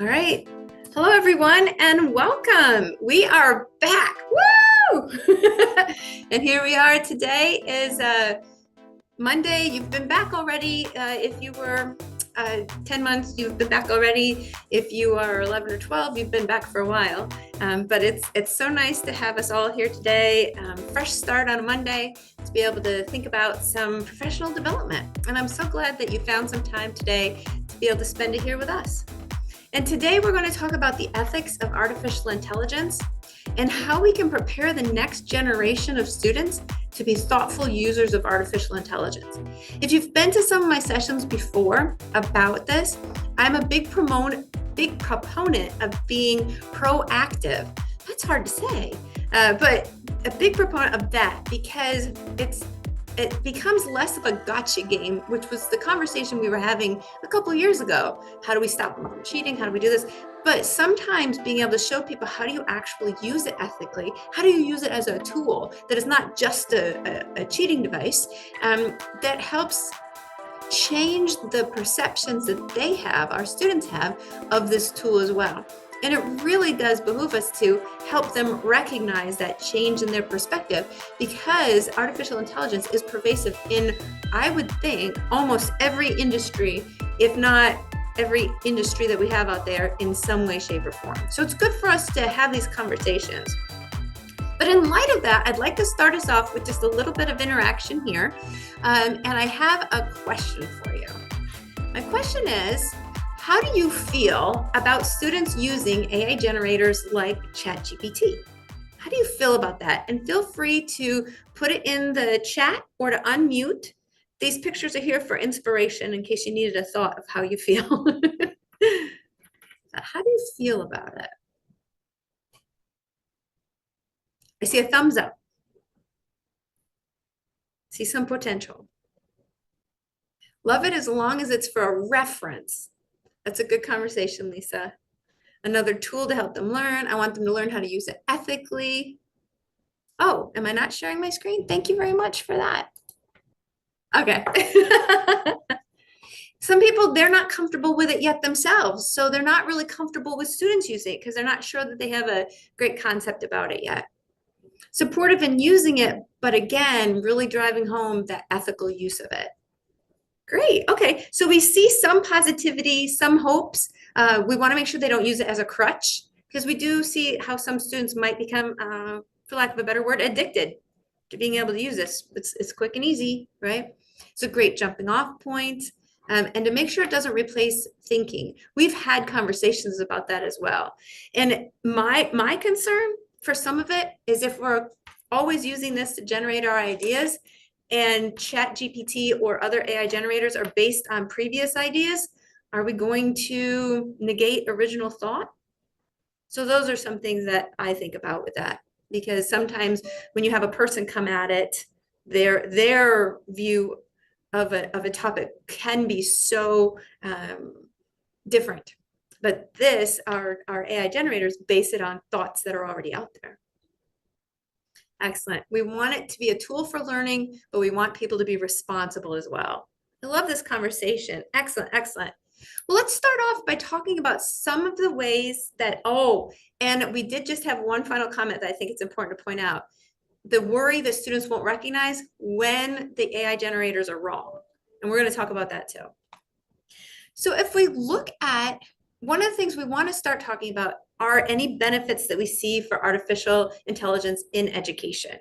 All right. Hello, everyone, and welcome. We are back. Woo! And here we are. Today is Monday. You've been back already. If you were 10 months, you've been back already. If you are 11 or 12, you've been back for a while. But it's so nice to have us all here today. Fresh start on a Monday to be able to think about some professional development. And I'm so glad that you found some time today to be able to spend it here with us. And today we're going to talk about the ethics of artificial intelligence and how we can prepare the next generation of students to be thoughtful users of artificial intelligence. If you've been to some of my sessions before about this, I'm a big proponent of being proactive. That's hard to say, but a big proponent of that because it becomes less of a gotcha game, which was the conversation we were having a couple years ago. How do we stop them from cheating? How do we do this? But sometimes being able to show people how do you actually use it ethically? How do you use it as a tool that is not just a cheating device, that helps change the perceptions that they have, our students have, of this tool as well. And it really does behoove us to help them recognize that change in their perspective, because artificial intelligence is pervasive in, I would think, almost every industry, if not every industry that we have out there in some way, shape, or form. So it's good for us to have these conversations. But in light of that, I'd like to start us off with just a little bit of interaction here. And I have a question for you. My question is, how do you feel about students using AI generators like ChatGPT? How do you feel about that? And feel free to put it in the chat or to unmute. These pictures are here for inspiration in case you needed a thought of how you feel. How do you feel about it? I see a thumbs up. See some potential. Love it as long as it's for a reference. That's a good conversation, Lisa. Another tool to help them learn. I want them to learn how to use it ethically. Oh, am I not sharing my screen? Thank you very much for that. Okay. Some people, they're not comfortable with it yet themselves. So they're not really comfortable with students using it because they're not sure that they have a great concept about it yet. Supportive in using it, but again, really driving home that ethical use of it. Great. Okay. So we see some positivity, some hopes. We want to make sure they don't use it as a crutch, because we do see how some students might become, for lack of a better word, addicted to being able to use this. It's quick and easy, right? It's a great jumping off point. And to make sure it doesn't replace thinking. We've had conversations about that as well. And my concern for some of it is if we're always using this to generate our ideas, and ChatGPT or other AI generators are based on previous ideas, are we going to negate original thought? So those are some things that I think about with that, because sometimes when you have a person come at it, their view of a topic can be so different. But our AI generators base it on thoughts that are already out there. Excellent. We want it to be a tool for learning, but we want people to be responsible as well. I love this conversation. Excellent, excellent. Well, let's start off by talking about some of the ways that, and we did just have one final comment that I think it's important to point out. The worry that students won't recognize when the AI generators are wrong. And we're going to talk about that too. So if we look at one of the things we want to start talking about are any benefits that we see for artificial intelligence in education.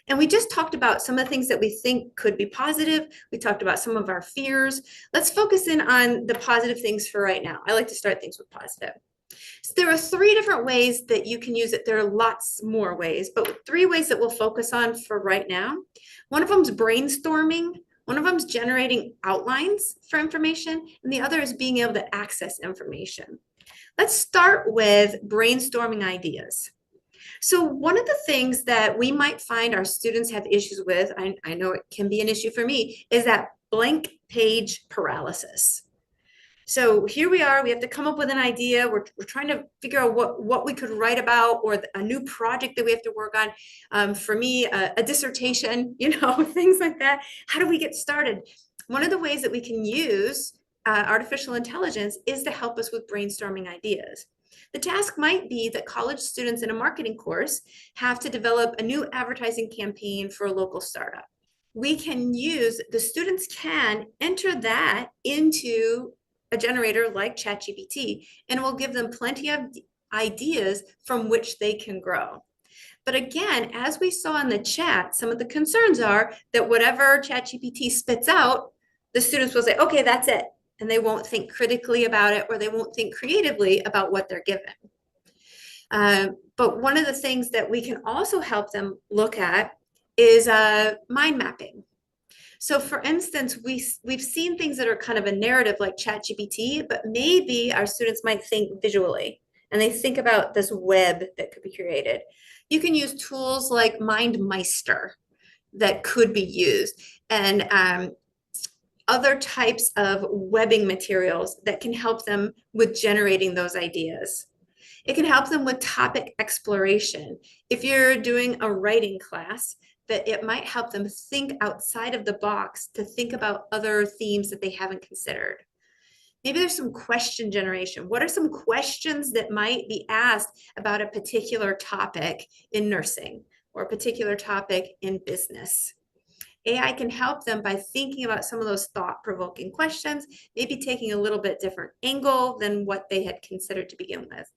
And we just talked about some of the things that we think could be positive. We talked about some of our fears. Let's focus in on the positive things for right now. I like to start things with positive. So there are 3 different ways that you can use it. There are lots more ways, but 3 ways that we'll focus on for right now. One of them is brainstorming. One of them is generating outlines for information, and the other is being able to access information. Let's start with brainstorming ideas. So one of the things that we might find our students have issues with, I know it can be an issue for me, is that blank page paralysis. So here we are, we have to come up with an idea. We're trying to figure out what we could write about, or a new project that we have to work on. For me, a dissertation, things like that. How do we get started? One of the ways that we can use artificial intelligence is to help us with brainstorming ideas. The task might be that college students in a marketing course have to develop a new advertising campaign for a local startup. The students can enter that into a generator like ChatGPT, and it will give them plenty of ideas from which they can grow. But again, as we saw in the chat, some of the concerns are that whatever ChatGPT spits out, the students will say, okay, that's it. And they won't think critically about it, or they won't think creatively about what they're given. But one of the things that we can also help them look at is mind mapping. So for instance, we've seen things that are kind of a narrative like ChatGPT, but maybe our students might think visually, and they think about this web that could be created. You can use tools like MindMeister that could be used, and other types of webbing materials that can help them with generating those ideas. It can help them with topic exploration. If you're doing a writing class, that it might help them think outside of the box to think about other themes that they haven't considered. Maybe there's some question generation. What are some questions that might be asked about a particular topic in nursing or a particular topic in business? AI can help them by thinking about some of those thought-provoking questions, maybe taking a little bit different angle than what they had considered to begin with.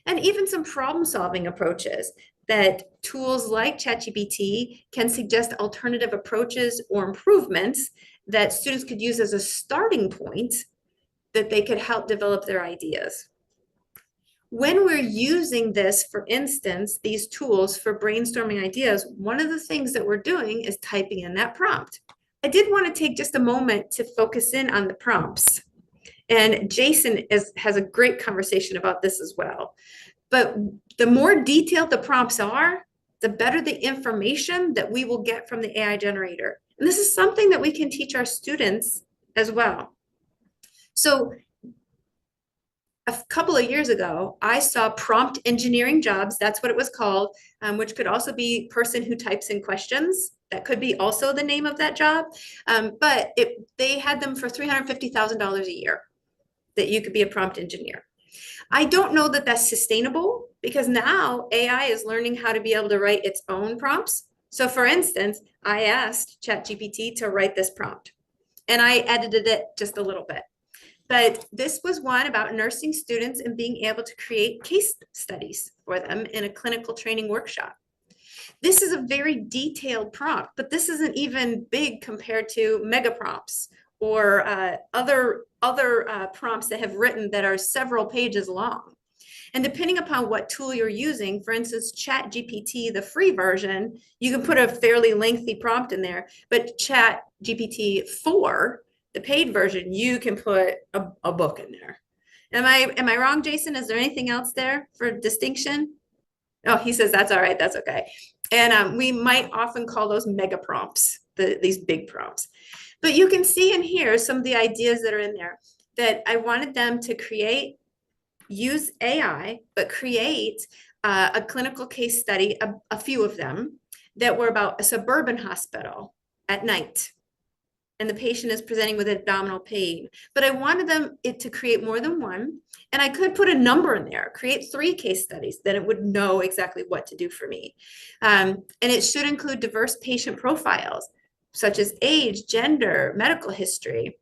And even some problem-solving approaches that tools like ChatGPT can suggest alternative approaches or improvements that students could use as a starting point that they could help develop their ideas. When we're using this, for instance, these tools for brainstorming ideas, one of the things that we're doing is typing in that prompt. I did want to take just a moment to focus in on the prompts. And Jason has a great conversation about this as well. But the more detailed the prompts are, the better the information that we will get from the AI generator. And this is something that we can teach our students as well. So a couple of years ago, I saw prompt engineering jobs. That's what it was called, which could also be person who types in questions. That could be also the name of that job. But they had them for $350,000 a year that you could be a prompt engineer. I don't know that that's sustainable, because now AI is learning how to be able to write its own prompts. So for instance, I asked ChatGPT to write this prompt, and I edited it just a little bit. But this was one about nursing students and being able to create case studies for them in a clinical training workshop. This is a very detailed prompt, but this isn't even big compared to mega prompts or other prompts that have written that are several pages long. And depending upon what tool you're using, for instance, ChatGPT, the free version, you can put a fairly lengthy prompt in there, but ChatGPT 4, the paid version, you can put a book in there. Am I wrong, Jason? Is there anything else there for distinction? Oh, he says that's all right. That's okay. And we might often call those mega prompts, these big prompts. But you can see in here some of the ideas that are in there that I wanted them to use AI, but create a clinical case study, a few of them, that were about a suburban hospital at night. And the patient is presenting with abdominal pain. But I wanted it to create more than one. And I could put a number in there, create 3 case studies, then it would know exactly what to do for me. And it should include diverse patient profiles, such as age, gender, medical history,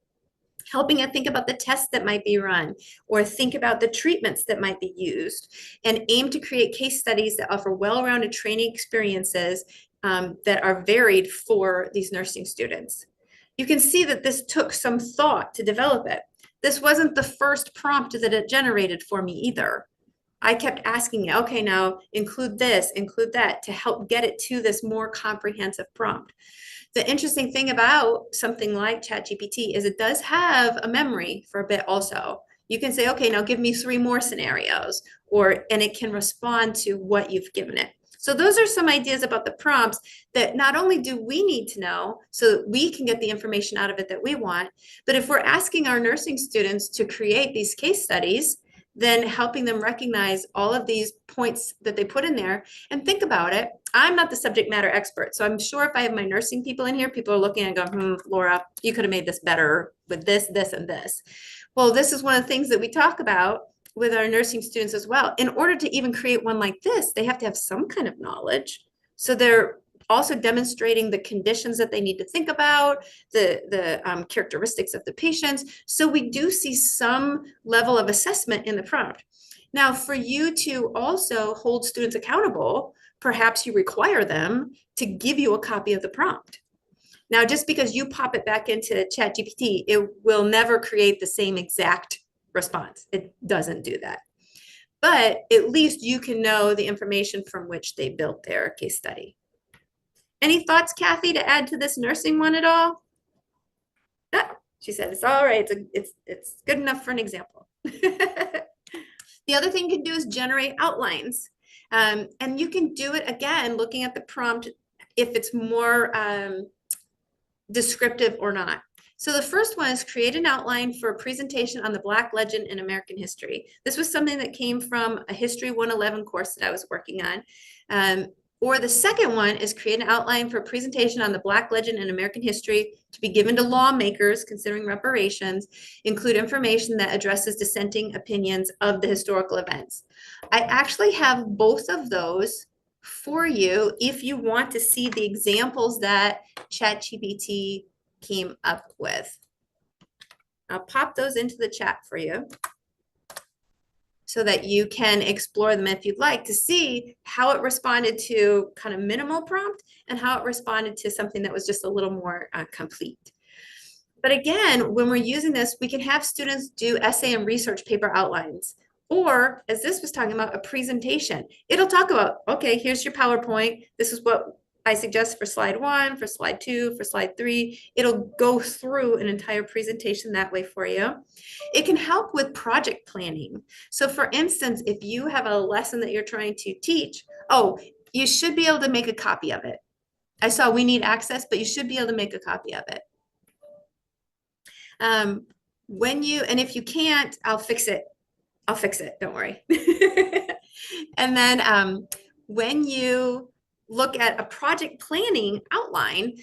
helping it think about the tests that might be run or think about the treatments that might be used, and aim to create case studies that offer well-rounded training experiences that are varied for these nursing students. You can see that this took some thought to develop it. This wasn't the first prompt that it generated for me either. I kept asking it, okay, now include this, include that, to help get it to this more comprehensive prompt. The interesting thing about something like ChatGPT is it does have a memory for a bit also. You can say, okay, now give me 3 more scenarios, and it can respond to what you've given it. So those are some ideas about the prompts that not only do we need to know so that we can get the information out of it that we want, but if we're asking our nursing students to create these case studies, then helping them recognize all of these points that they put in there and think about it. I'm not the subject matter expert, so I'm sure if I have my nursing people in here, people are looking and going, Laura, you could have made this better with this, this, and this. Well, this is one of the things that we talk about with our nursing students as well. In order to even create one like this, they have to have some kind of knowledge. So they're also demonstrating the conditions that they need to think about, the characteristics of the patients. So we do see some level of assessment in the prompt. Now, for you to also hold students accountable, perhaps you require them to give you a copy of the prompt. Now, just because you pop it back into ChatGPT, it will never create the same exact response. It doesn't do that. But at least you can know the information from which they built their case study. Any thoughts, Kathy, to add to this nursing one at all? Yeah, she said it's all right. It's good enough for an example. The other thing you can do is generate outlines. And you can do it again, looking at the prompt, if it's more descriptive or not. So the first one is create an outline for a presentation on the Black legend in American history. This was something that came from a History 111 course that I was working on. Or the second one is create an outline for a presentation on the Black legend in American history to be given to lawmakers considering reparations, include information that addresses dissenting opinions of the historical events. I actually have both of those for you if you want to see the examples that ChatGPT came up with. I'll pop those into the chat for you so that you can explore them if you'd like to see how it responded to kind of minimal prompt and how it responded to something that was just a little more complete. But again, when we're using this, we can have students do essay and research paper outlines. Or, as this was talking about, a presentation. It'll talk about, okay, here's your PowerPoint. This is what I suggest for slide 1, for slide 2, for slide 3. It'll go through an entire presentation that way for you. It can help with project planning. So for instance, if you have a lesson that you're trying to teach, you should be able to make a copy of it. I saw we need access, but you should be able to make a copy of it. And if you can't, I'll fix it. Don't worry. And then when you look at a project planning outline,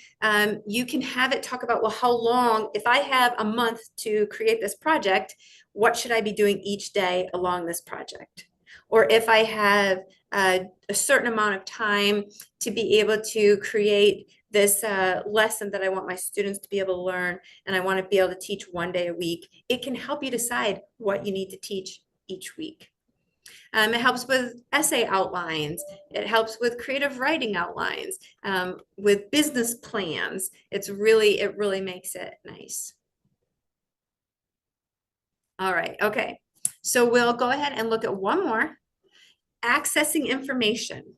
you can have it talk about, well, how long, if I have a month to create this project, what should I be doing each day along this project? Or if I have a certain amount of time to be able to create this lesson that I want my students to be able to learn, and I want to be able to teach one day a week, it can help you decide what you need to teach each week. It helps with essay outlines. It helps with creative writing outlines, with business plans. It really makes it nice. All right, okay. So we'll go ahead and look at one more, accessing information.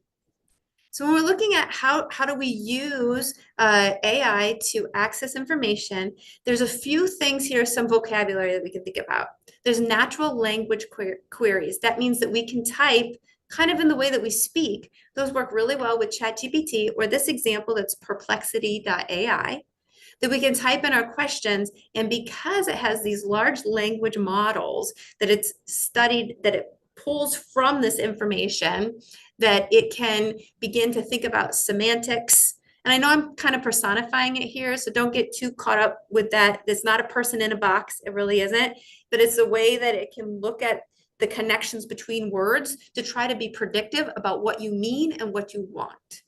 So when we're looking at how do we use AI to access information, there's a few things here, some vocabulary that we can think about. There's natural language queries. That means that we can type kind of in the way that we speak. Those work really well with ChatGPT, or this example that's perplexity.ai, that we can type in our questions. And because it has these large language models that it's studied, that it pulls from this information, that it can begin to think about semantics. And I know I'm kind of personifying it here, so don't get too caught up with that. It's not a person in a box. It really isn't. But it's a way that it can look at the connections between words to try to be predictive about what you mean and what you want.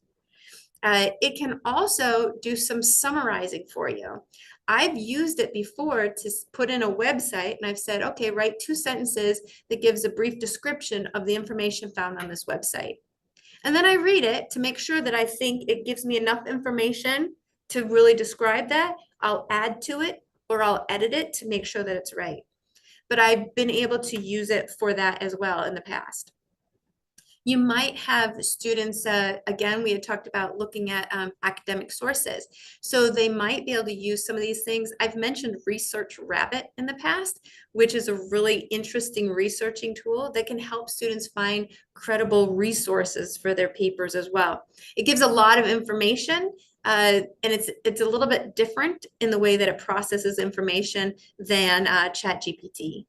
It can also do some summarizing for you. I've used it before to put in a website, and I've said, okay, write 2 sentences that gives a brief description of the information found on this website. And then I read it to make sure that I think it gives me enough information to really describe that. I'll add to it or I'll edit it to make sure that it's right. But I've been able to use it for that as well in the past. You might have students, again, we had talked about looking at academic sources. So they might be able to use some of these things. I've mentioned Research Rabbit in the past, which is a really interesting researching tool that can help students find credible resources for their papers as well. It gives a lot of information, and it's a little bit different in the way that it processes information than ChatGPT.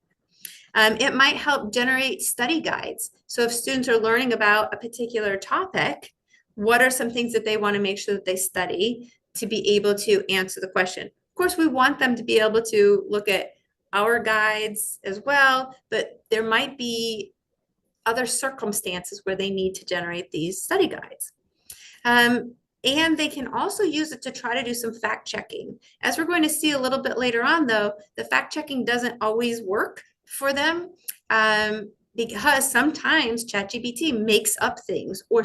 It might help generate study guides. So if students are learning about a particular topic, what are some things that they want to make sure that they study to be able to answer the question? Of course, we want them to be able to look at our guides as well, but there might be other circumstances where they need to generate these study guides. And they can also use it to try to do some fact checking. As we're going to see a little bit later on, though, the fact checking doesn't always work for them, because sometimes ChatGPT makes up things, or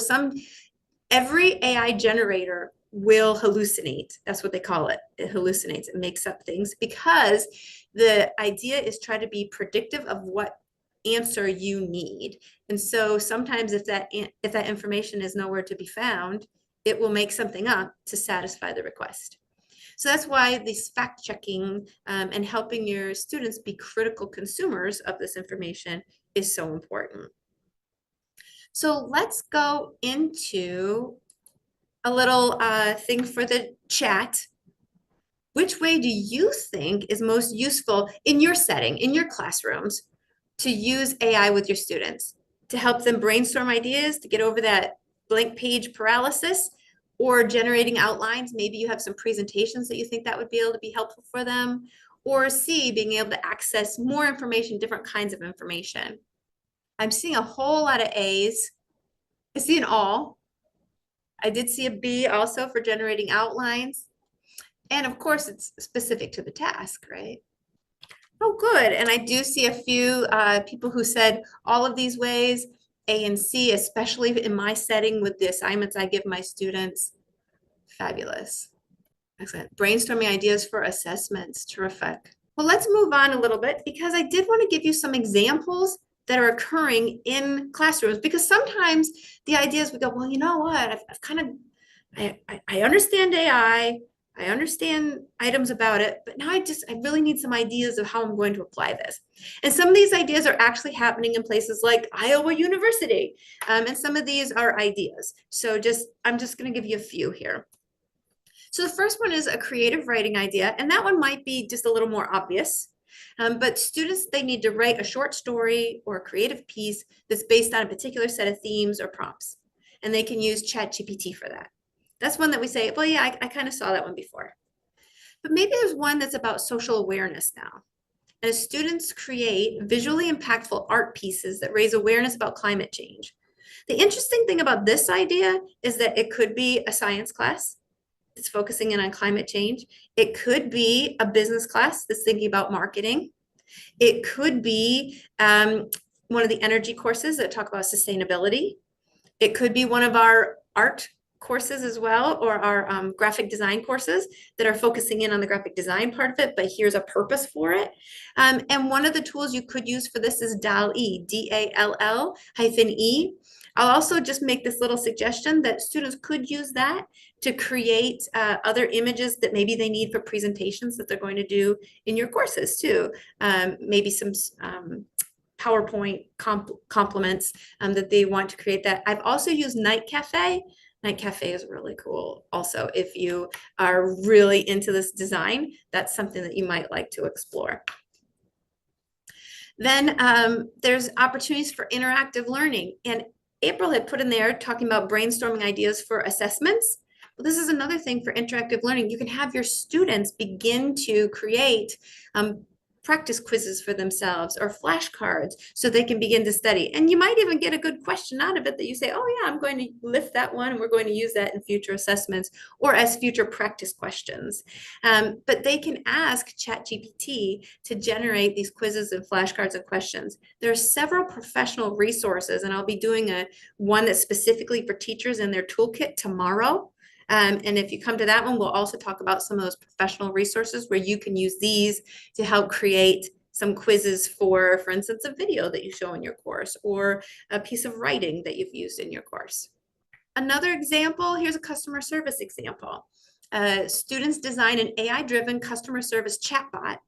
every AI generator will hallucinate. That's what they call it. It hallucinates, it makes up things, because the idea is try to be predictive of what answer you need. And so sometimes if that information is nowhere to be found, it will make something up to satisfy the request. So that's why this fact checking and helping your students be critical consumers of this information is so important. So let's go into a little thing for the chat. Which way do you think is most useful in your setting, in your classrooms, to use AI with your students, to help them brainstorm ideas, to get over that blank page paralysis, or generating outlines? Maybe you have some presentations that you think that would be able to be helpful for them. Or C, being able to access more information, different kinds of information. I'm seeing a whole lot of A's. I see an all. I did see a B also for generating outlines. And of course, it's specific to the task, right? Oh, good. And I do see a few people who said all of these ways, A and C, especially in my setting with the assignments I give my students. Fabulous. Excellent. Brainstorming ideas for assessments. Terrific. Well, let's move on a little bit, because I did want to give you some examples that are occurring in classrooms, because sometimes the ideas we go, well, you know what, I've kind of, I understand AI, I understand items about it, but now I really need some ideas of how I'm going to apply this. And some of these ideas are actually happening in places like Iowa University. And some of these are ideas. So I'm just going to give you a few here. So the first one is a creative writing idea, and that one might be just a little more obvious. But students, they need to write a short story or a creative piece that's based on a particular set of themes or prompts. And they can use ChatGPT for that. That's one that we say, well, yeah, I kind of saw that one before. But maybe there's one that's about social awareness now. And as students create visually impactful art pieces that raise awareness about climate change. The interesting thing about this idea is that it could be a science class that's focusing in on climate change. It could be a business class that's thinking about marketing. It could be one of the energy courses that talk about sustainability. It could be one of our art courses as well, or our graphic design courses that are focusing in on the graphic design part of it, but here's a purpose for it. And one of the tools you could use for this is DALL-E, DALL-E. I'll also just make this little suggestion that students could use that to create other images that maybe they need for presentations that they're going to do in your courses too. Maybe some PowerPoint complements that they want to create that. I've also used Night Cafe. Night Cafe is really cool. Also, if you are really into this design, that's something that you might like to explore. Then there's opportunities for interactive learning. And April had put in there talking about brainstorming ideas for assessments. Well, this is another thing for interactive learning. You can have your students begin to create practice quizzes for themselves or flashcards so they can begin to study. And you might even get a good question out of it that you say, oh yeah, I'm going to lift that one and we're going to use that in future assessments or as future practice questions. But they can ask ChatGPT to generate these quizzes and flashcards of questions. There are several professional resources, and I'll be doing one that's specifically for teachers in their toolkit tomorrow. And if you come to that one, we'll also talk about some of those professional resources where you can use these to help create some quizzes for instance, a video that you show in your course or a piece of writing that you've used in your course. Another example, here's a customer service example. Students design an AI-driven customer service chatbot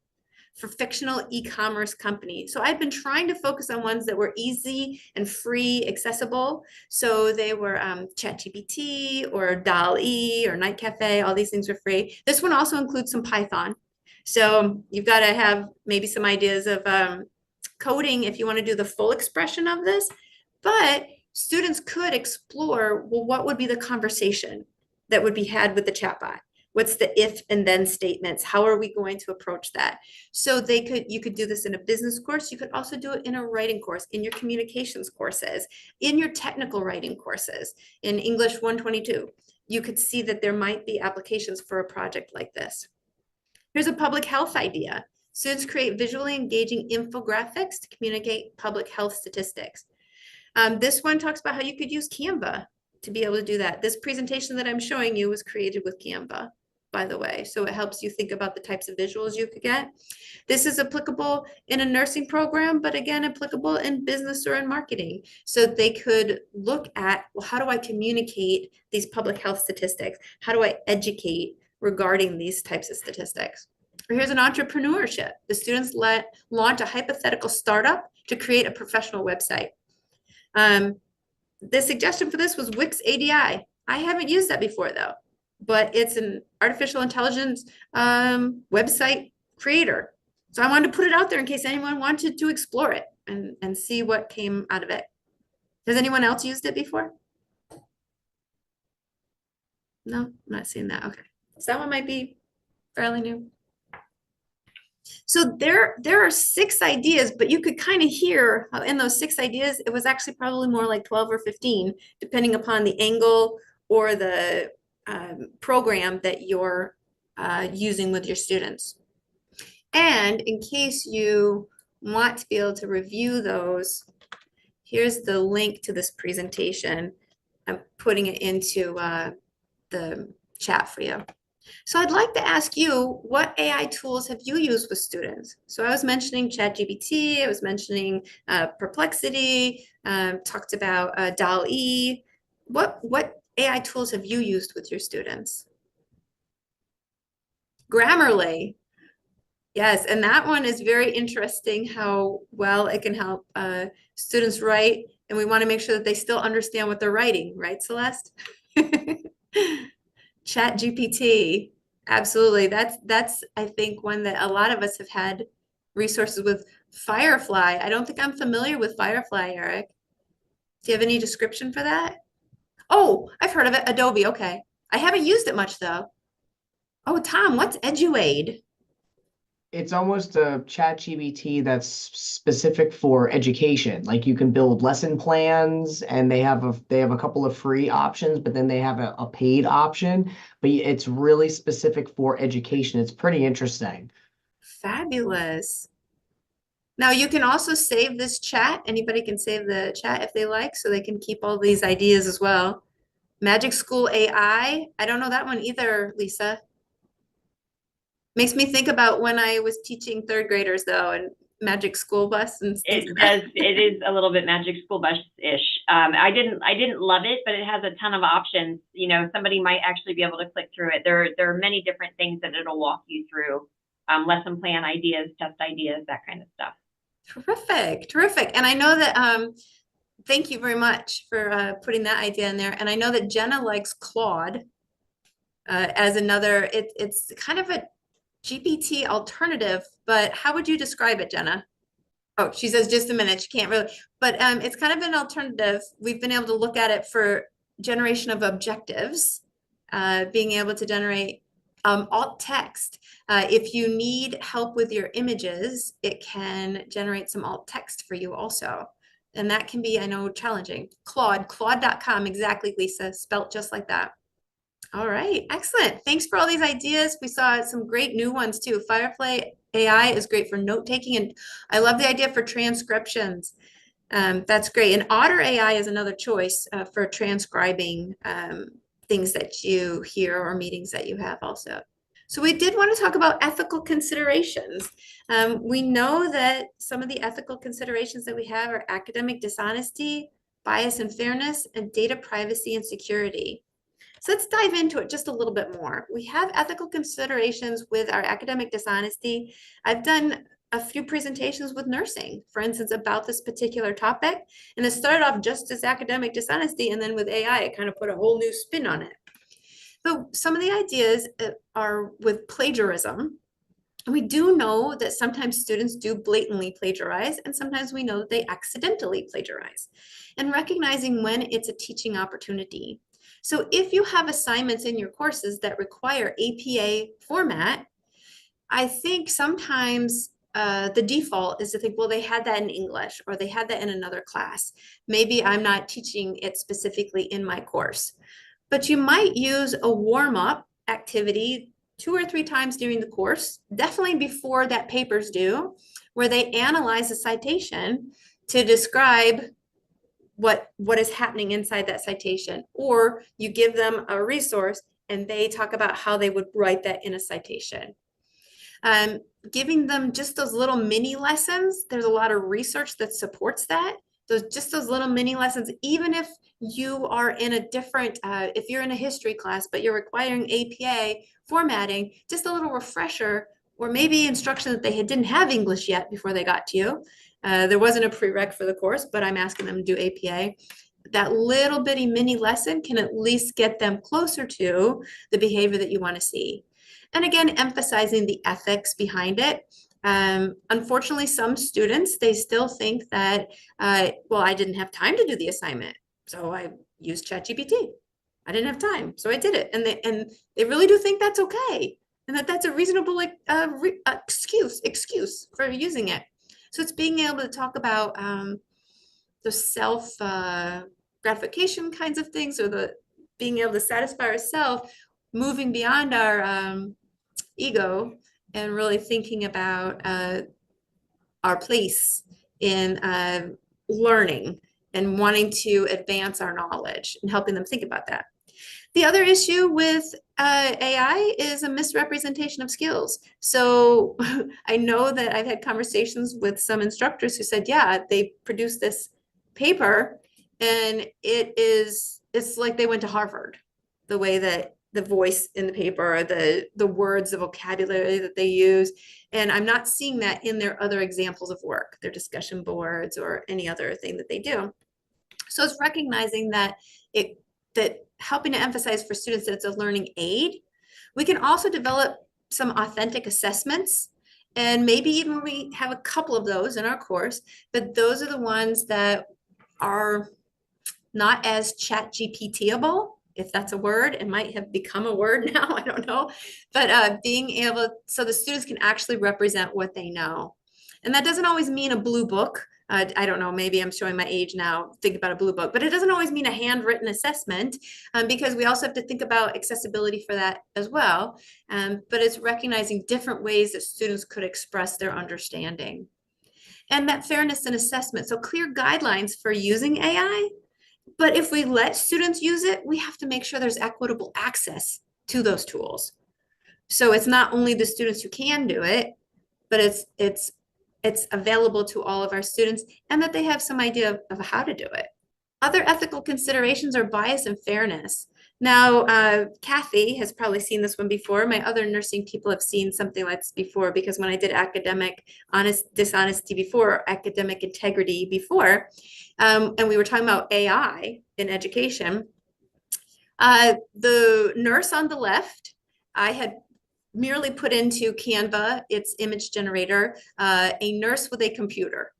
for fictional e-commerce company. So I've been trying to focus on ones that were easy and free, accessible. So they were ChatGPT or DALL-E or Night Cafe, all these things are free. This one also includes some Python. So you've got to have maybe some ideas of coding if you want to do the full expression of this, but students could explore, well, what would be the conversation that would be had with the chatbot? What's the if and then statements? How are we going to approach that? So you could do this in a business course. You could also do it in a writing course, in your communications courses, in your technical writing courses, in English 122. You could see that there might be applications for a project like this. Here's a public health idea. Students create visually engaging infographics to communicate public health statistics. This one talks about how you could use Canva to be able to do that. This presentation that I'm showing you was created with Canva, by the way. So it helps you think about the types of visuals you could get. This is applicable in a nursing program, but again, applicable in business or in marketing. So they could look at, well, how do I communicate these public health statistics? How do I educate regarding these types of statistics? Or here's an entrepreneurship. The students launch a hypothetical startup to create a professional website. The suggestion for this was Wix ADI. I haven't used that before though, but it's an artificial intelligence website creator. So I wanted to put it out there in case anyone wanted to explore it and see what came out of it. Has anyone else used it before? No, I'm not seeing that. Okay. So that one might be fairly new. So there are 6 ideas, but you could kind of hear how in those 6 ideas, it was actually probably more like 12 or 15, depending upon the angle or the program that you're using with your students. And in case you want to be able to review those, here's the link to this presentation. I'm putting it into the chat for you. So I'd like to ask you, what AI tools have you used with students? So I was mentioning ChatGPT, I was mentioning Perplexity, talked about DALL-E. What AI tools have you used with your students? Grammarly. Yes, and that one is very interesting how well it can help students write, and we want to make sure that they still understand what they're writing, right, Celeste? ChatGPT, absolutely. That's I think one that a lot of us have had resources with. Firefly. I don't think I'm familiar with Firefly, Eric. Do you have any description for that? Oh, I've heard of it. Adobe. Okay. I haven't used it much though. Oh, Tom, what's Eduade? It's almost a chat GBT that's specific for education. Like you can build lesson plans and they have a couple of free options, but then they have a paid option, but it's really specific for education. It's pretty interesting. Fabulous. Now you can also save this chat. Anybody can save the chat if they like, so they can keep all these ideas as well. Magic School AI. I don't know that one either, Lisa. Makes me think about when I was teaching 3rd graders though, and Magic School Bus and things It like does. that. It is a little bit Magic School Bus-ish. I didn't love it, but it has a ton of options. You know, somebody might actually be able to click through it. There are many different things that it'll walk you through. Lesson plan ideas, test ideas, that kind of stuff. Terrific, terrific. And I know that thank you very much for putting that idea in there. And I know that Jenna likes Claude as another, it's kind of a GPT alternative, but how would you describe it, Jenna? Oh, she says just a minute. She can't really, but it's kind of an alternative. We've been able to look at it for generation of objectives, being able to generate alt text. If you need help with your images, it can generate some alt text for you also. And that can be, I know, challenging. Claude.com, exactly, Lisa, spelt just like that. All right, excellent. Thanks for all these ideas. We saw some great new ones too. Firefly AI is great for note taking, and I love the idea for transcriptions. That's great. And Otter AI is another choice for transcribing things that you hear or meetings that you have also. So we did want to talk about ethical considerations. We know that some of the ethical considerations that we have are academic dishonesty, bias and fairness, and data privacy and security. So let's dive into it just a little bit more. We have ethical considerations with our academic dishonesty. I've done a few presentations with nursing, for instance, about this particular topic. And it started off just as academic dishonesty, and then with AI, it kind of put a whole new spin on it. So some of the ideas are with plagiarism. And we do know that sometimes students do blatantly plagiarize, and sometimes we know that they accidentally plagiarize. And recognizing when it's a teaching opportunity. So if you have assignments in your courses that require APA format, I think sometimes the default is to think, well, they had that in English or they had that in another class. Maybe I'm not teaching it specifically in my course. But you might use a warm-up activity 2 or 3 times during the course, definitely before that paper's due, where they analyze a citation to describe what is happening inside that citation. Or you give them a resource and they talk about how they would write that in a citation. Giving them just those little mini lessons. There's a lot of research that supports that. Just those little mini lessons, even if you are in a different, if you're in a history class, but you're requiring APA formatting, just a little refresher, or maybe instruction that they didn't have English yet before they got to you. There wasn't a prereq for the course, but I'm asking them to do APA. That little bitty mini lesson can at least get them closer to the behavior that you want to see. And again, emphasizing the ethics behind it. Unfortunately, some students, they still think that, well, I didn't have time to do the assignment, so I used ChatGPT. I didn't have time, so I did it. And they really do think that's okay, and that's a reasonable excuse for using it. So it's being able to talk about the self gratification kinds of things, or the being able to satisfy ourselves, moving beyond our ego, and really thinking about our place in learning and wanting to advance our knowledge, and helping them think about that. The other issue with AI is a misrepresentation of skills. So I know that I've had conversations with some instructors who said, yeah, they produced this paper and it's like they went to Harvard, the way that the voice in the paper, the words, the vocabulary that they use. And I'm not seeing that in their other examples of work, their discussion boards or any other thing that they do. So it's recognizing that helping to emphasize for students that it's a learning aid. We can also develop some authentic assessments, and maybe even we have a couple of those in our course, but those are the ones that are not as ChatGPT-able, if that's a word. It might have become a word now, I don't know. But being able, so the students can actually represent what they know. And that doesn't always mean a blue book. I don't know, maybe I'm showing my age now, think about a blue book, but it doesn't always mean a handwritten assessment, because we also have to think about accessibility for that as well. But it's recognizing different ways that students could express their understanding. And that fairness in assessment, so clear guidelines for using AI. But if we let students use it, we have to make sure there's equitable access to those tools. So it's not only the students who can do it, but it's available to all of our students, and that they have some idea of how to do it. Other ethical considerations are bias and fairness. Now, Kathy has probably seen this one before. My other nursing people have seen something like this before, because when I did academic dishonesty before, academic integrity before, and we were talking about AI in education, the nurse on the left, I had merely put into Canva, its image generator, a nurse with a computer.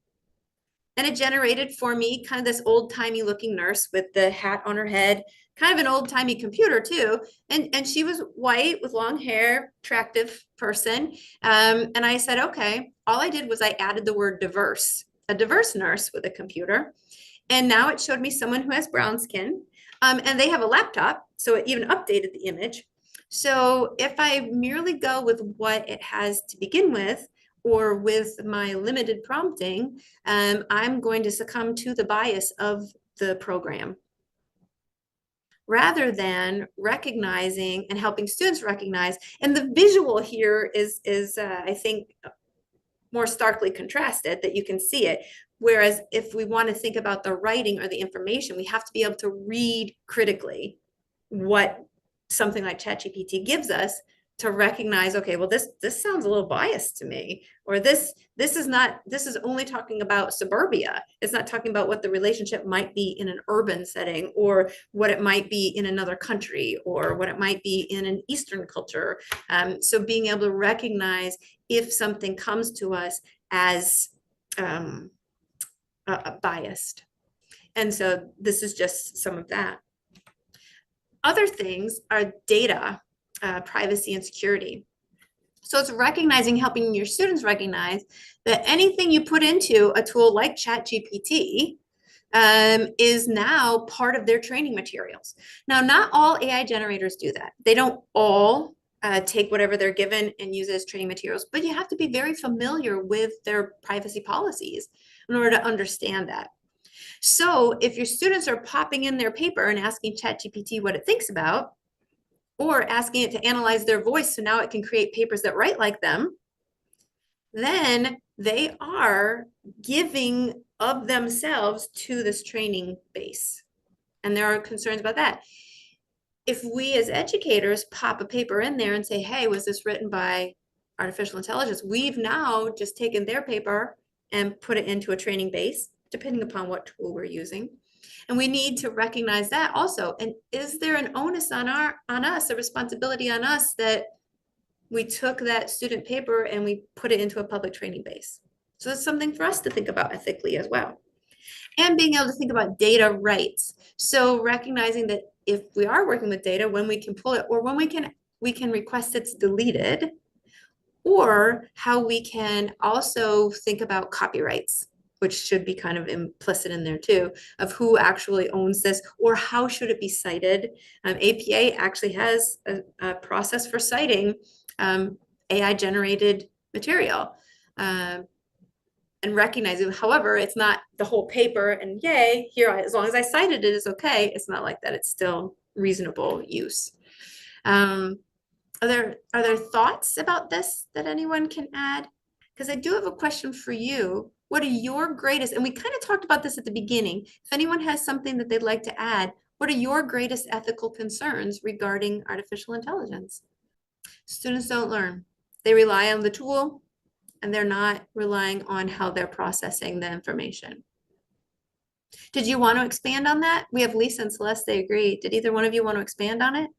And it generated for me kind of this old-timey looking nurse with the hat on her head, kind of an old-timey computer too. And she was white with long hair, attractive person. And I said, okay, all I did was I added the word diverse, a diverse nurse with a computer. And now it showed me someone who has brown skin, and they have a laptop. So it even updated the image. So if I merely go with what it has to begin with, or with my limited prompting, I'm going to succumb to the bias of the program, rather than recognizing and helping students recognize. And the visual here is I think, more starkly contrasted, that you can see it. Whereas if we want to think about the writing or the information, we have to be able to read critically what something like ChatGPT gives us, to recognize, okay, well, this sounds a little biased to me, or this is only talking about suburbia. It's not talking about what the relationship might be in an urban setting, or what it might be in another country, or what it might be in an Eastern culture. So being able to recognize if something comes to us as biased. And so this is just some of that. Other things are data, privacy and security. So it's recognizing, helping your students recognize that anything you put into a tool like ChatGPT is now part of their training materials. Now, not all AI generators do that. They don't all take whatever they're given and use it as training materials, but you have to be very familiar with their privacy policies in order to understand that. So if your students are popping in their paper and asking ChatGPT what it thinks about, or asking it to analyze their voice so now it can create papers that write like them, then they are giving of themselves to this training base. And there are concerns about that. If we as educators pop a paper in there and say, hey, was this written by artificial intelligence? We've now just taken their paper and put it into a training base, depending upon what tool we're using. And we need to recognize that also. And is there an onus on us, a responsibility on us, that we took that student paper and we put it into a public training base? So it's something for us to think about ethically as well. And being able to think about data rights. So recognizing that if we are working with data, when we can pull it, or when we can request it's deleted, or how we can also think about copyrights, which should be kind of implicit in there too, of who actually owns this, or how should it be cited. APA actually has a process for citing AI generated material, and recognizing, however, it's not the whole paper and yay, here, as long as I cited it is okay. It's not like that. It's still reasonable use. Are there thoughts about this that anyone can add? Because I do have a question for you. What are your greatest, and we kind of talked about this at the beginning, if anyone has something that they'd like to add, what are your greatest ethical concerns regarding artificial intelligence? Students don't learn. They rely on the tool and they're not relying on how they're processing the information. Did you want to expand on that? We have Lisa and Celeste, they agree. Did either one of you want to expand on it?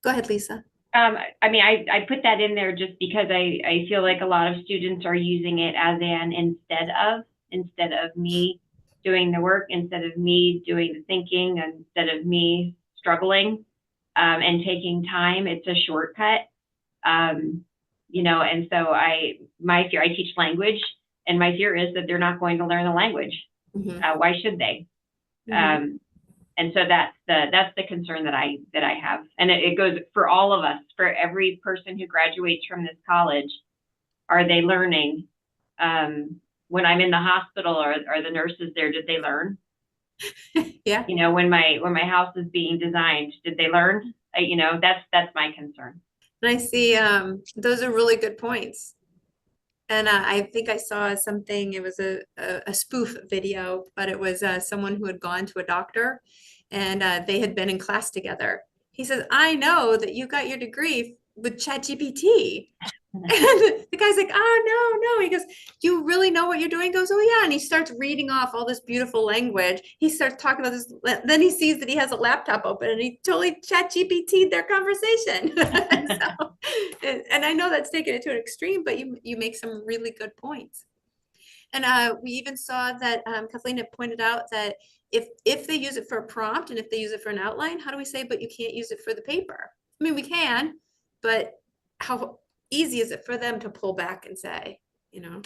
Go ahead, Lisa. I mean, I put that in there just because I feel like a lot of students are using it as an instead of me doing the work, instead of me doing the thinking, instead of me struggling and taking time. It's a shortcut, you know, and so my fear, I teach language, and my fear is that they're not going to learn the language. Mm-hmm. Why should they? Mm-hmm. And so that's the concern that I have, and it goes for all of us, for every person who graduates from this college. Are they learning? When I'm in the hospital, are the nurses there? Did they learn? Yeah. You know, when my house is being designed, did they learn? You know, that's my concern. And I see those are really good points. And I think I saw something, it was a spoof video, but it was someone who had gone to a doctor and they had been in class together. He says, I know that you got your degree with ChatGPT. And the guy's like, oh, no. He goes, you really know what you're doing? He goes, oh, yeah. And he starts reading off all this beautiful language. He starts talking about this. Then he sees that he has a laptop open and he totally ChatGPT'd their conversation. And I know that's taken it to an extreme, but you make some really good points. And we even saw that Kathleen had pointed out that if they use it for a prompt and if they use it for an outline, how do we say, but you can't use it for the paper? I mean, we can, but how easy is it for them to pull back and say, you know?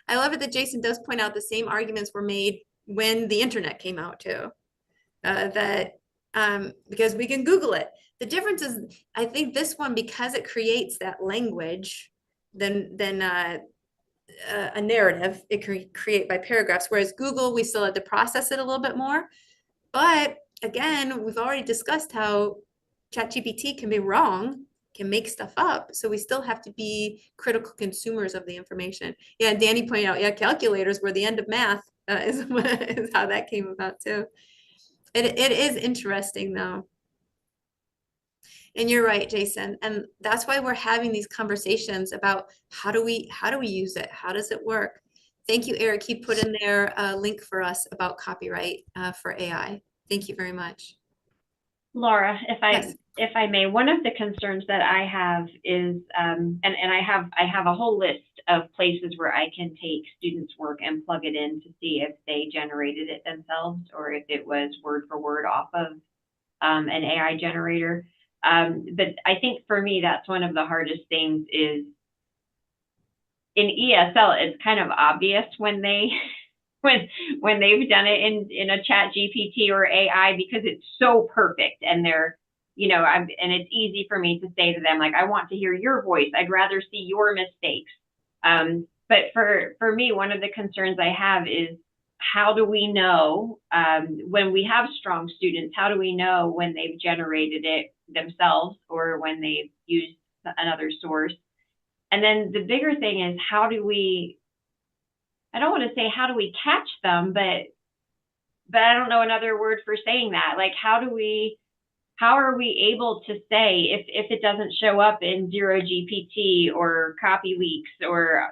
I love it that Jason does point out the same arguments were made when the internet came out too, because we can Google it. The difference is, I think this one, because it creates that language, then a narrative, it can create by paragraphs, whereas Google, we still had to process it a little bit more. But again, we've already discussed how ChatGPT can be wrong, can make stuff up. So we still have to be critical consumers of the information. Yeah, Danny pointed out, yeah, calculators were the end of math, is how that came about too. It is interesting though. And you're right, Jason. And that's why we're having these conversations about how do we use it? How does it work? Thank you, Eric. He put in there a link for us about copyright for AI. Thank you very much. Laura, if I Yes. if I may, one of the concerns that I have is, and I have a whole list of places where I can take students' work and plug it in to see if they generated it themselves or if it was word for word off of an AI generator. But I think for me, that's one of the hardest things is in ESL, it's kind of obvious when they when they've done it in a chat GPT or AI because it's so perfect and they're, and it's easy for me to say to them, like, I want to hear your voice. I'd rather see your mistakes. But for me, one of the concerns I have is how do we know when we have strong students, how do we know when they've generated it themselves or when they've used another source? And then the bigger thing is how do we, I don't want to say how do we catch them, but I don't know another word for saying that. Like, how are we able to say if it doesn't show up in zero GPT or copy leaks or,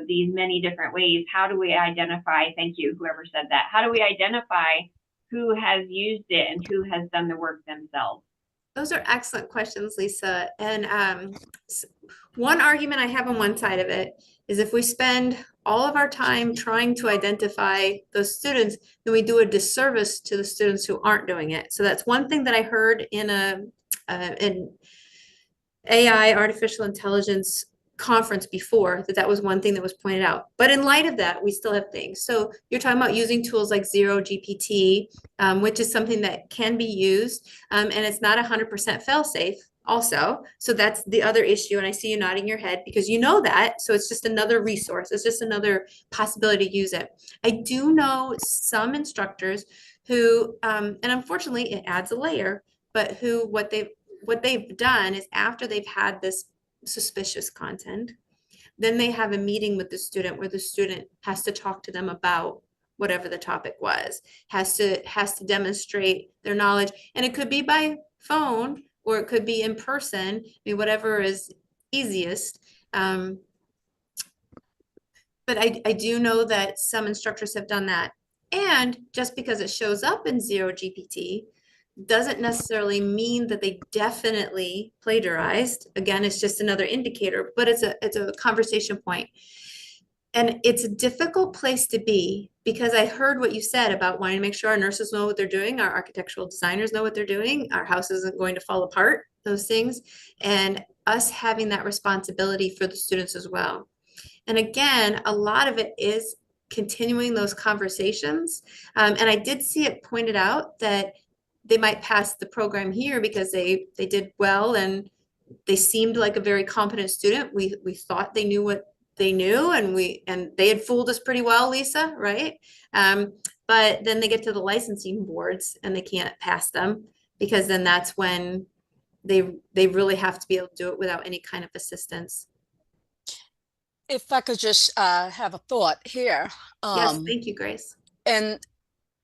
these many different ways, how do we identify, thank you, whoever said that, how do we identify who has used it and who has done the work themselves? Those are excellent questions, Lisa. And one argument I have on one side of it is if we spend all of our time trying to identify those students, then we do a disservice to the students who aren't doing it. So that's one thing that I heard in an AI, artificial intelligence conference before, that was one thing that was pointed out. But in light of that, we still have things. So you're talking about using tools like Zero GPT, which is something that can be used, and it's not 100% fail-safe also. So that's the other issue. And I see you nodding your head because you know that. So it's just another resource. It's just another possibility to use it. I do know some instructors who, and unfortunately it adds a layer, but who what they've done is after they've had this suspicious content, then they have a meeting with the student where the student has to talk to them about whatever the topic was, has to demonstrate their knowledge. And it could be by phone or it could be in person, I mean, whatever is easiest. But I do know that some instructors have done that. And just because it shows up in Zero GPT doesn't necessarily mean that they definitely plagiarized. Again, it's just another indicator, but it's a conversation point. And it's a difficult place to be because I heard what you said about wanting to make sure our nurses know what they're doing, our architectural designers know what they're doing, our house isn't going to fall apart, those things, and us having that responsibility for the students as well. And again, a lot of it is continuing those conversations. And I did see it pointed out that they might pass the program here because they did well and they seemed like a very competent student. We thought they knew what they knew and they had fooled us pretty well, Lisa, right? But then they get to the licensing boards and they can't pass them because then that's when they really have to be able to do it without any kind of assistance. If I could just have a thought here. Yes, thank you, Grace. And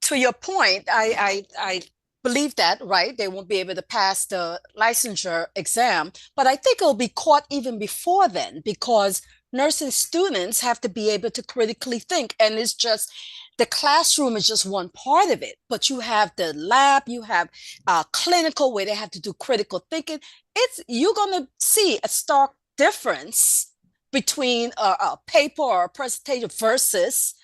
to your point, I believe that, right? They won't be able to pass the licensure exam, but I think it'll be caught even before then because nursing students have to be able to critically think. And it's just, the classroom is just one part of it, but you have the lab, you have clinical where they have to do critical thinking. You're gonna see a stark difference between a paper or a presentation versus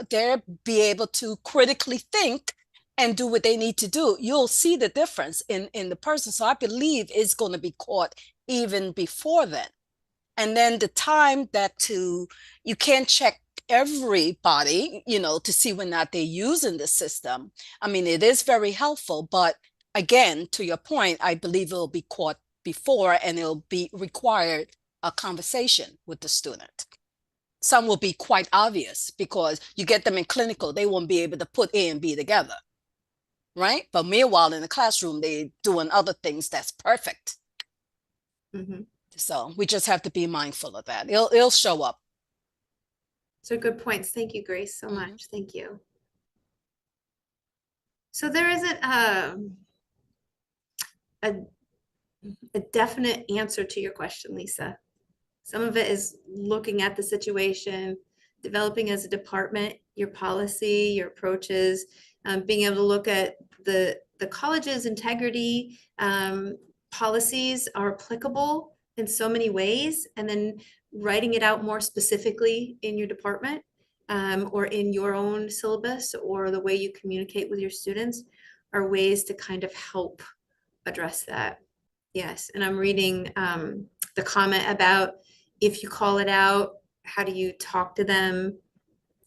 they'll be able to critically think and do what they need to do. You'll see the difference in the person. So I believe it's going to be caught even before then. And then the time you can't check everybody, to see whether or not they're using the system. I mean, it is very helpful, but again, to your point, I believe it'll be caught before and it'll be required a conversation with the student. Some will be quite obvious because you get them in clinical, they won't be able to put A and B together, right? But meanwhile, in the classroom, they're doing other things that's perfect. Mm-hmm. So we just have to be mindful of that. It'll show up. So good points. Thank you, Grace, so much. Thank you. So there isn't a definite answer to your question, Lisa. Some of it is looking at the situation, developing as a department, your policy, your approaches, being able to look at the college's integrity, policies are applicable in so many ways, and then writing it out more specifically in your department, or in your own syllabus, or the way you communicate with your students, are ways to kind of help address that. Yes, and I'm reading the comment about, if you call it out, how do you talk to them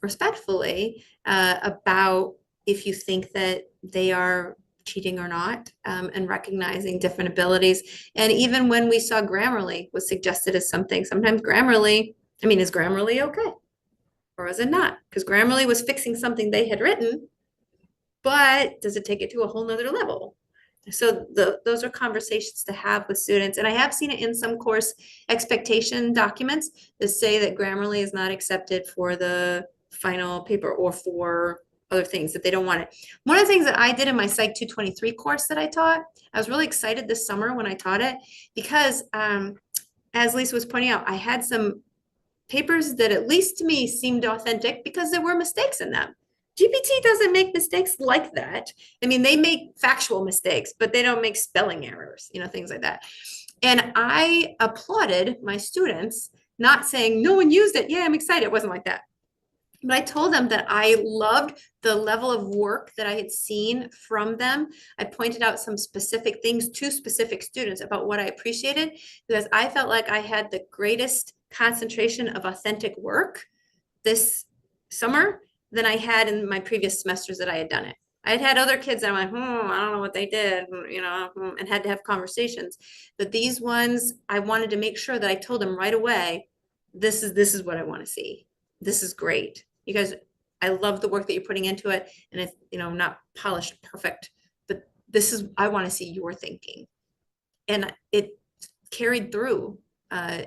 respectfully about if you think that they are cheating or not, and recognizing different abilities. And even when we saw Grammarly was suggested as something, sometimes Grammarly, I mean, is Grammarly okay? Or is it not? Because Grammarly was fixing something they had written, but does it take it to a whole nother level? So those are conversations to have with students. And I have seen it in some course expectation documents that say that Grammarly is not accepted for the final paper or for other things, that they don't want it. One of the things that I did in my Psych 223 course that I taught, I was really excited this summer when I taught it, because as Lisa was pointing out, I had some papers that, at least to me, seemed authentic because there were mistakes in them. GPT doesn't make mistakes like that. I mean, they make factual mistakes, but they don't make spelling errors, things like that. And I applauded my students, not saying no one used it. Yeah, I'm excited. It wasn't like that. But I told them that I loved the level of work that I had seen from them. I pointed out some specific things to specific students about what I appreciated, because I felt like I had the greatest concentration of authentic work this summer than I had in my previous semesters that I had done it. I had other kids that I'm like, I don't know what they did, and had to have conversations. But these ones, I wanted to make sure that I told them right away, this is what I want to see. This is great. You guys, I love the work that you're putting into it. And it's, not polished perfect, but I want to see your thinking. And it carried through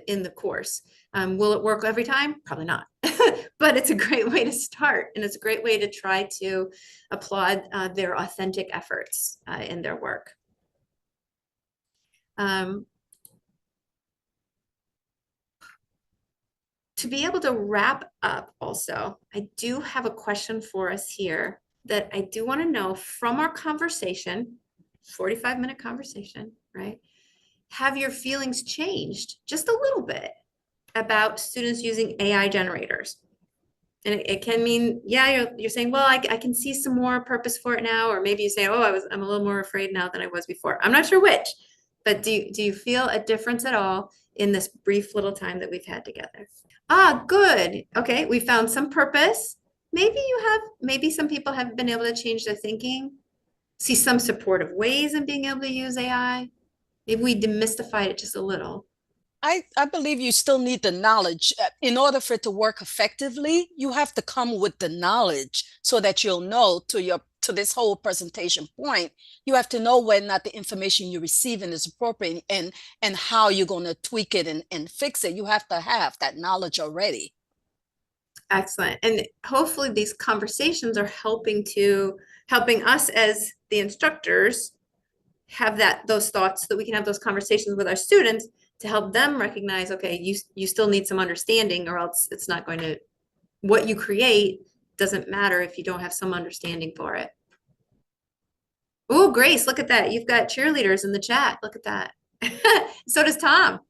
in the course. Will it work every time? Probably not. But it's a great way to start, and it's a great way to try to applaud their authentic efforts in their work. To be able to wrap up also, I do have a question for us here that I do want to know from our conversation, 45-minute conversation, right? Have your feelings changed just a little bit about students using AI generators? And it can mean, yeah, you're saying, well, I can see some more purpose for it now, or maybe you say, oh, I'm a little more afraid now than I was before. I'm not sure which, but do you feel a difference at all in this brief little time that we've had together? Ah, good. Okay, we found some purpose. Maybe some people have been able to change their thinking, see some supportive ways in being able to use AI. Maybe we demystified it just a little. I believe you still need the knowledge. In order for it to work effectively, you have to come with the knowledge so that you'll know, to this whole presentation point, you have to know whether or not the information you're receiving is appropriate, and how you're going to tweak it and fix it. You have to have that knowledge already. Excellent. And hopefully these conversations are helping us as the instructors have those thoughts, so that we can have those conversations with our students to help them recognize, okay, you still need some understanding, or else it's not going to, what you create doesn't matter if you don't have some understanding for it. Oh, Grace, look at that. You've got cheerleaders in the chat. Look at that. So does Tom.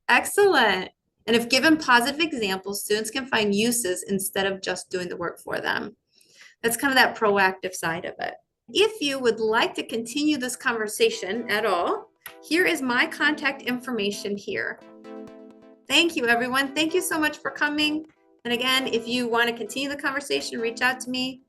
Excellent. And if given positive examples, students can find uses instead of just doing the work for them. That's kind of that proactive side of it. If you would like to continue this conversation at all, here is my contact information here. Thank you, everyone. Thank you so much for coming. And again, if you want to continue the conversation, reach out to me.